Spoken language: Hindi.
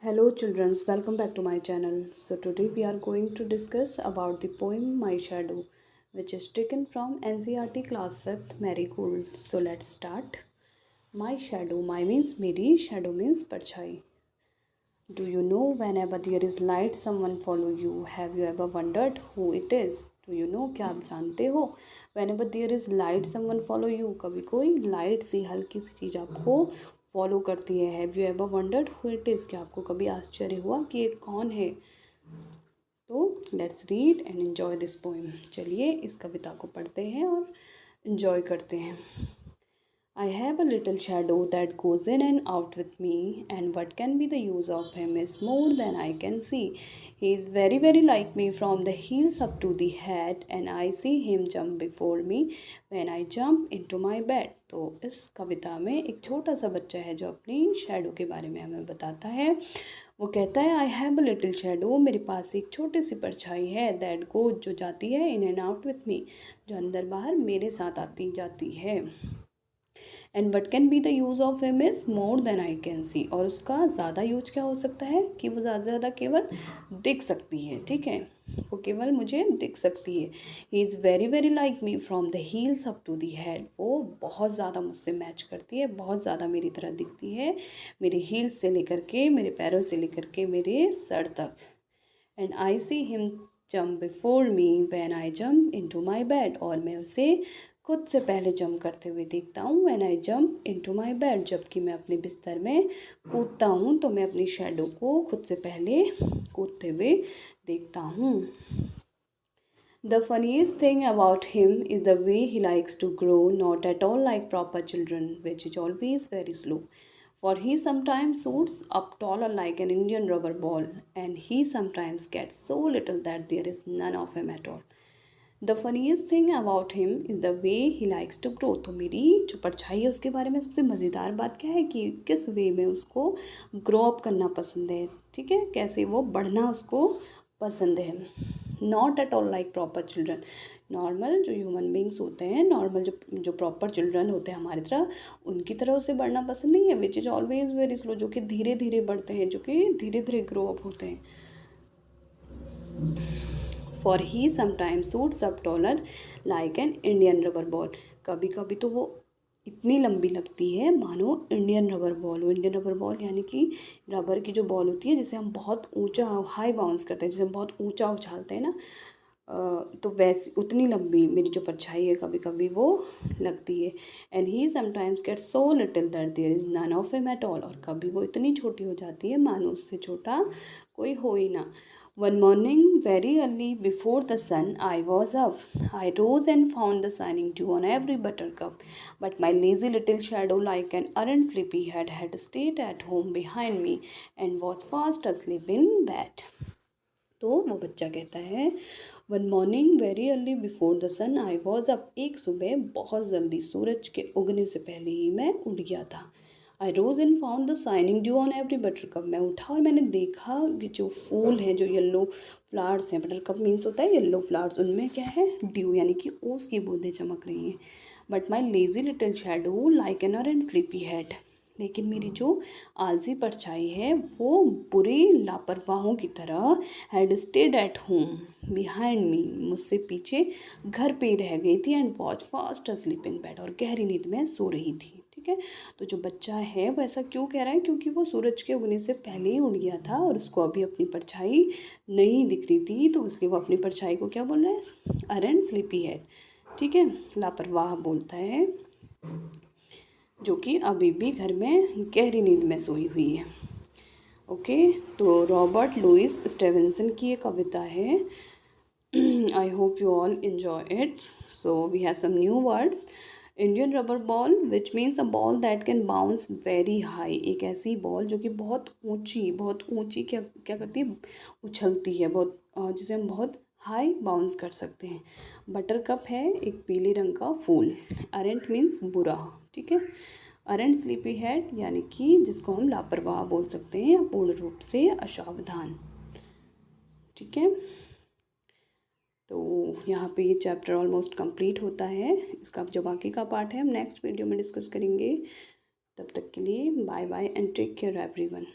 Hello children, welcome back to my channel. So today we are going to discuss about the poem My Shadow, which is taken from NCERT class 5th Marigold. So let's start. My shadow, my means मेरी, shadow means परछाई. Do you know whenever there is light someone follow you? Have you ever wondered who it is? Do you know, क्या आप जानते हो? Whenever there is light someone follow you. कभी कोई लाइट सी हल्की सी चीज़ आपको फॉलो करती है. Have you ever wondered who it is, क्या आपको कभी आश्चर्य हुआ कि ये कौन है? तो let's read and enjoy this poem. चलिए इस कविता को पढ़ते हैं और इन्जॉय करते हैं. I have a little shadow that goes in and out with me, and what can be the use of him is more than I can see. He is very, very like me from the heels up to the head, and I see him jump before me when I jump into my bed. तो इस कविता में एक छोटा सा बच्चा है जो अपनी शैडो के बारे में हमें बताता है. वो कहता है I have a little shadow, मेरे पास एक छोटी सी परछाई है. दैट गोज, जो जाती है, in and out with me, जो अंदर बाहर मेरे साथ आती जाती है. And what can be the use of him is more than I can see, और उसका ज़्यादा यूज क्या हो सकता है कि वो ज़्यादा से ज़्यादा केवल दिख सकती है. ठीक है, वो केवल मुझे दिख सकती है. He is very very like me from the heels up to the head, वो बहुत ज़्यादा मुझसे मैच करती है, बहुत ज़्यादा मेरी तरह दिखती है, मेरे हील्स से लेकर के, मेरे पैरों से लेकर के मेरे सर तक. And I see him jump before me when I jump into my bed, और मैं उसे खुद से पहले जंप करते हुए देखता हूँ. When I jump into my bed, जबकि मैं अपने बिस्तर में कूदता हूँ तो मैं अपनी शैडो को खुद से पहले कूदते हुए देखता हूँ. The funniest thing about him is the way he likes to grow, not at all like proper children, which is always very slow. For he sometimes shoots up taller like an Indian rubber ball, and he sometimes gets so little that there is none of him at all. The funniest thing about him is the way he likes to grow. तो मेरी जो परछाई है उसके बारे में सबसे मज़ेदार बात क्या है कि किस वे में उसको ग्रो अप करना पसंद है. ठीक है, कैसे वो बढ़ना उसको पसंद है. Not at all like proper children, normal जो ह्यूमन बींग्स होते हैं, नॉर्मल जो प्रॉपर चिल्ड्रन होते हैं हमारी तरह, उनकी तरह उसे बढ़ना पसंद नहीं है. Which is always very slow, जो कि धीरे धीरे बढ़ते हैं, जो कि धीरे धीरे ग्रो अप होते हैं. For he sometimes suits up taller like an Indian rubber ball, कभी कभी तो वो इतनी लंबी लगती है मानो इंडियन रबर बॉल हो. इंडियन रबर बॉल यानी कि रबर की जो बॉल होती है जिसे हम बहुत ऊंचा हाई बाउंस करते हैं, जिसे हम बहुत ऊंचा उछालते हैं ना, तो वैसी उतनी लंबी मेरी जो परछाई है कभी कभी वो लगती है. And he sometimes get so little that there is none of him at all, और कभी वो इतनी छोटी हो जाती है मानो उससे छोटा कोई हो ही ना. One morning, very early before the sun, I was up. I rose and found the shining dew on every buttercup. But my lazy little shadow, like an errant sleepyhead, had stayed at home behind me and was fast asleep in bed. तो वो बच्चा कहता है one morning very early before the sun I was up, एक सुबह बहुत जल्दी सूरज के उगने से पहले ही मैं उठ गया था. I rose and found the shining dew on every buttercup, मैं उठा और मैंने देखा कि जो फूल हैं, जो येलो फ्लावर्स हैं, बटरकप मीन्स होता है येलो फ्लावर्स, उनमें क्या है ड्यू यानी कि ओस की बूंदें चमक रही हैं. But my lazy little shadow like an and sleepy head, लेकिन मेरी जो आलसी परछाई है वो बुरे लापरवाहों की तरह had stayed at home behind me, मुझसे पीछे घर पे ही रह गई थी. And watch fast asleep in bed, और गहरी नींद में सो रही थी. ठीक है, तो जो बच्चा है वो ऐसा क्यों कह रहा है, क्योंकि वो सूरज के उगने से पहले ही उड़ गया था और उसको अभी अपनी परछाई नहीं दिख रही थी, तो इसलिए वो अपनी परछाई को क्या बोल रहा है, अरेंट स्लीपी हेड. ठीक है, लापरवाह बोलता है, जो कि अभी भी घर में गहरी नींद में सोई हुई है. ओके, तो रॉबर्ट लुइस स्टीवेंसन की ये कविता है. I hope you all enjoy it. So we have some new words. Indian rubber ball which means a ball that can bounce very high, एक ऐसी बॉल जो कि बहुत ऊंची क्या क्या करती है, उछलती है बहुत, जिसे हम बहुत हाई बाउंस कर सकते हैं. बटर कप है एक पीले रंग का फूल. अरेंट मीन्स बुरा. ठीक है, अरेंट स्लीपी हेड यानी कि जिसको हम लापरवाह बोल सकते हैं या पूर्ण रूप से असावधान. ठीक है, तो यहाँ पे ये चैप्टर ऑलमोस्ट कंप्लीट होता है. इसका जो बाकी का पार्ट है हम नेक्स्ट वीडियो में डिस्कस करेंगे. तब तक के लिए bye bye and take care everyone.